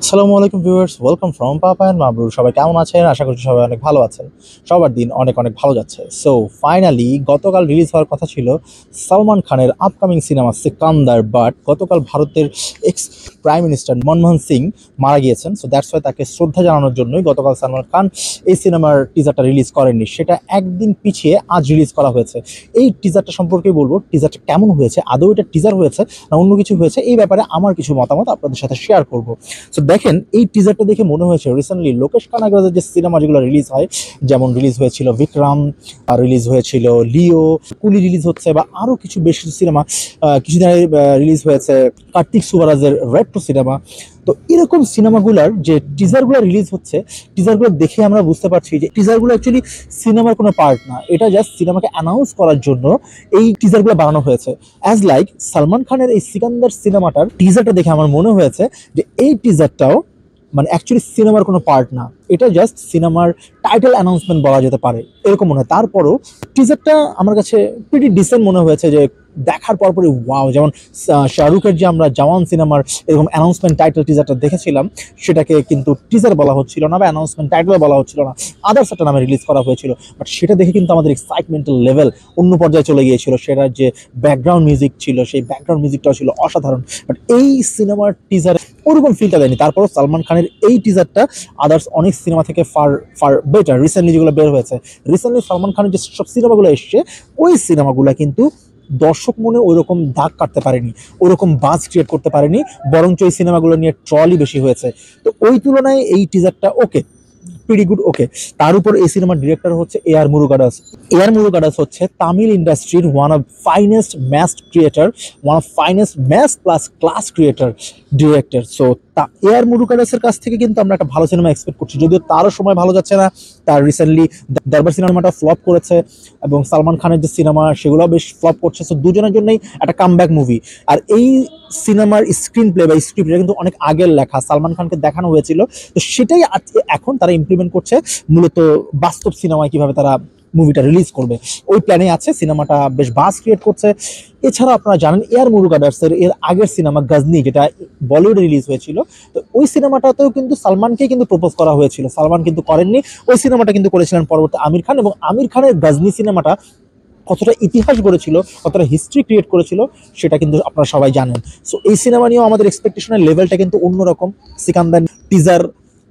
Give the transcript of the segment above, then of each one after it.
আসসালামু আলাইকুম viewers, welcome from papa and Mabrur. সবাই কেমন আছেন? আশা করছি সবাই অনেক ভালো আছেন। সবার দিন অনেক অনেক ভালো যাচ্ছে। সো ফাইনালি গতকাল রিলিজ হওয়ার কথা ছিল সালমান খানের আপকামিং সিনেমা সিকান্দার, বাট গতকাল ভারতের x prime minister Manmohan Singh মারা গিয়েছেন। সো দ্যাটস ওয়াই তাকে শ্রদ্ধা জানানোর জন্যই গতকাল সালমান খান এই সিনেমার টিজারটা রিলিজ করেননি, সেটা একদিন পিছিয়ে আজ রিলিজ করা হয়েছে। এই টিজারটা সম্পর্কে বলবো, টিজারটা কেমন হয়েছে, আদৌ এটা টিজার হয়েছে না অন্য কিছু হয়েছে, এই ব্যাপারে আমার কিছু মতামত আপনাদের সাথে শেয়ার করব। সো দেখেন, এই টিজারটা দেখে মনে হয়েছে রিসেন্টলি লোকেশ কানাগরাজের যে সিনেমা যেগুলো রিলিজ হয়, যেমন রিলিজ হয়েছিল বিক্রম, রিলিজ হয়েছিল লিও, কুলি রিলিজ হচ্ছে, বা আরও কিছু বেশ কিছু সিনেমা কিছুদিন আগে রিলিজ হয়েছে কার্তিক সুবারাজের রেড টু সিনেমা। তো এরকম সিনেমাগুলোর যে টিজারগুলো রিলিজ হচ্ছে, টিজারগুলো দেখে আমরা বুঝতে পারছি যে টিজারগুলো অ্যাকচুয়ালি সিনেমার কোনো পার্ট না, এটা জাস্ট সিনেমাকে অ্যানাউন্স করার জন্য এই টিজারগুলো বানানো হয়েছে। অ্যাজ লাইক সালমান খানের এই সিকান্দার সিনেমাটার টিজারটা দেখে আমার মনে হয়েছে যে এই টিজারটাও মানে অ্যাকচুয়ালি সিনেমার কোনো পার্ট না, এটা জাস্ট সিনেমার টাইটেল অ্যানাউন্সমেন্ট বলা যেতে পারে, এরকম মনে হয়। তারপরও টিজারটা আমার কাছে প্রিটি ডিসেন্ট মনে হয়েছে, যে দেখার পরপরই ওয়াও। যেমন শাহরুখের যে আমরা জওয়ান সিনেমার এরকম অ্যানাউন্সমেন্ট টাইটেল টিজারটা দেখেছিলাম, সেটাকে কিন্তু টিজার বলা হচ্ছিল না বা অ্যানাউন্সমেন্ট টাইটেল বলা হচ্ছিল না, আদার্স একটা নামে রিলিজ করা হয়েছিল। বাট সেটা দেখে কিন্তু আমাদের এক্সাইটমেন্টাল লেভেল অন্য পর্যায়ে চলে গিয়েছিল। সেটার যে ব্যাকগ্রাউন্ড মিউজিক ছিল, সেই ব্যাকগ্রাউন্ড মিউজিকটাও ছিল অসাধারণ। বাট এই সিনেমার টিজার ওরকম ফিলটা দেয়নি। তারপরও সালমান খানের এই টিজারটা আদার্স অনেক সিনেমা থেকে ফার ফার বেটার। রিসেন্টলি যেগুলো বের হয়েছে, রিসেন্টলি সালমান খানের যে সব সিনেমাগুলো এসছে, ওই সিনেমাগুলো কিন্তু দর্শক মনে ওইরকম দাগ কাটতে পারেনি, ওরকম বাজ ক্রিয়েট করতে পারেনি, বরঞ্চ এই সিনেমাগুলো নিয়ে ট্রলই বেশি হয়েছে। তো ওই তুলনায় এই টিজারটা ওকে, প্রিটি গুড, ওকে। তার উপর এই সিনেমার ডিরেক্টর হচ্ছে এআর মুরুগাদাস। এআর মুরুগাদাস হচ্ছে তামিল ইন্ডাস্ট্রির one of finest mass creator, one of finest mass plus class creator director. So AR মুরুগাদাসের কাছ থেকে কিন্তু আমরা একটা ভালো সিনেমা এক্সপেক্ট করছি, যদিও তারও সময় ভালো যাচ্ছে না। তার রিসেন্টলি দরবার সিনেমাটা ফ্লপ করেছে, এবং সালমান খানের যে সিনেমা সেগুলোও বেশ ফ্লপ করছে। সো দুজনের জন্যই একটা কামব্যাক মুভি। আর এই সিনেমার স্ক্রিন প্লে বা স্ক্রিপ্ট কিন্তু অনেক আগের লেখা, সালমান খানকে দেখানো হয়েছিল। তো সেটাই এখন তারা ইমপ্লিমেন্ট করছে, মূলত বাস্তব সিনেমায় কিভাবে তারা মুভিটা রিলিজ করবে, ওই প্ল্যানে আছে। সিনেমাটা বেশ বাস ক্রিয়েট করছে। এছাড়া আপনারা জানেন এআর মুরুগাদাসের এর আগের সিনেমা গজনি, যেটা বলিউডে রিলিজ হয়েছিল, তো ওই সিনেমাটাতেও কিন্তু সালমানকে কিন্তু প্রপোজ করা হয়েছিল, সালমান কিন্তু করেননি। ওই সিনেমাটা কিন্তু করেছিলেন পরবর্তী আমির খান, এবং আমির খানের গজনি সিনেমাটা কতটা ইতিহাস গড়েছিল, কতটা হিস্ট্রি ক্রিয়েট করেছিল, সেটা কিন্তু আপনারা সবাই জানেন। সো এই সিনেমা নিয়েও আমাদের এক্সপেকটেশনের লেভেলটা কিন্তু অন্যরকম। সিকান্দার টিজার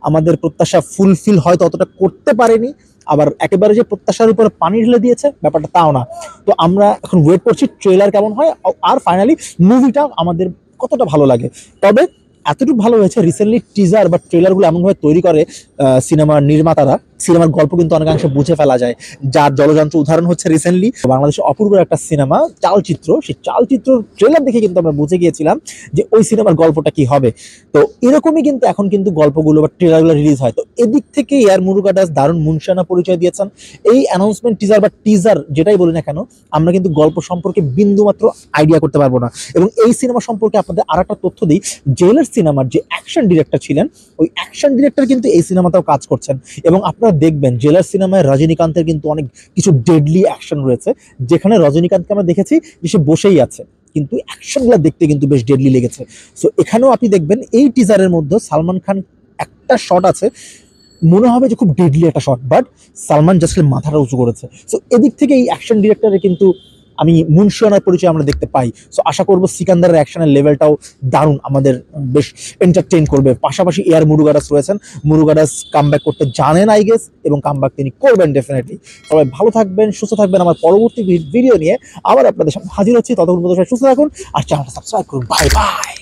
আমাদের প্রত্যাশা ফুলফিল হয়তো অতটা করতে পারেনি, আবার একেবারে যে প্রত্যাশার উপরে পানি ঢেলে দিয়েছে ব্যাপারটা তাও না। তো আমরা এখন ওয়েট করছি ট্রেলার কেমন হয়, আর ফাইনালি মুভিটা আমাদের কতটা ভালো লাগে। তবে এতটুকু ভালো হয়েছে, রিসেন্টলি টিজার বা ট্রেলারগুলো এমনভাবে তৈরি করে সিনেমার নির্মাতারা, সিনেমার গল্প কিন্তু অনেকাংশে বুঝে ফেলা যায়। যার জলযন্ত্র উদাহরণ হচ্ছে রিসেন্টলি বাংলাদেশে অপূর্ব একটা সিনেমা চালচিত্র, সেই চালচিত্র ট্রেলার দেখে কিন্তু আমরা বুঝে গিয়েছিলাম যে ওই সিনেমার গল্পটা কি হবে। তো এরকমই কিন্তু এখন কিন্তু গল্পগুলো বা ট্রেলারগুলো রিলিজ হয়। তো এদিক থেকে এআর মুরুগাদাস দারুণ মুনশানা পরিচয় দিয়েছেন। এই অ্যানাউন্সমেন্ট টিজার বা টিজার যেটাই বলি না কেন, আমরা কিন্তু গল্প সম্পর্কে বিন্দুমাত্র আইডিয়া করতে পারবো না। এবং এই সিনেমা সম্পর্কে আপনাদের আর একটা তথ্য দিই, জেলার সিনেমার যে অ্যাকশন ডিরেক্টর ছিলেন, ওই অ্যাকশন ডিরেক্টর কিন্তু এই সিনেমাতেও কাজ করছেন। এবং আপনারা দেখবেন জেলার সিনেমায় রজনীকান্তের কিন্তু অনেক কিছু ডেডলি অ্যাকশন রয়েছে, যেখানে রজনীকান্তকে আমরা দেখেছি যে সে বসেই আছে, কিন্তু অ্যাকশনগুলো দেখতে কিন্তু বেশ ডেডলি লেগেছে। সো এখানেও আপনি দেখবেন এই টিজারের মধ্যে সালমান খান একটা শট আছে, মনে হবে যে খুব ডেডলি একটা শট, বাট সালমান জাস্ট মাথাটা উঁচু করেছে। সো এদিক থেকে এই অ্যাকশন ডিরেক্টরের কিন্তু আমি মুনশিয়ানার পরিচয় আমরা দেখতে পাই। সো আশা করবো সিকান্দারের অ্যাকশনের লেভেলটাও দারুণ, আমাদের বেশ এন্টারটেইন করবে। পাশাপাশি এআর মুরুগাদাস রয়েছেন, মুরুগাদাস কামব্যাক করতে জানেন আই গেস, এবং কামব্যাক তিনি করবেন ডেফিনেটলি। সবাই ভালো থাকবেন, সুস্থ থাকবেন। আমার পরবর্তী ভিডিও নিয়ে আবার আপনাদের সামনে হাজির হচ্ছি, ততক্ষণ পর্যন্ত সবাই সুস্থ থাকুন আর চ্যানেলটা সাবস্ক্রাইব করুন। Bye bye.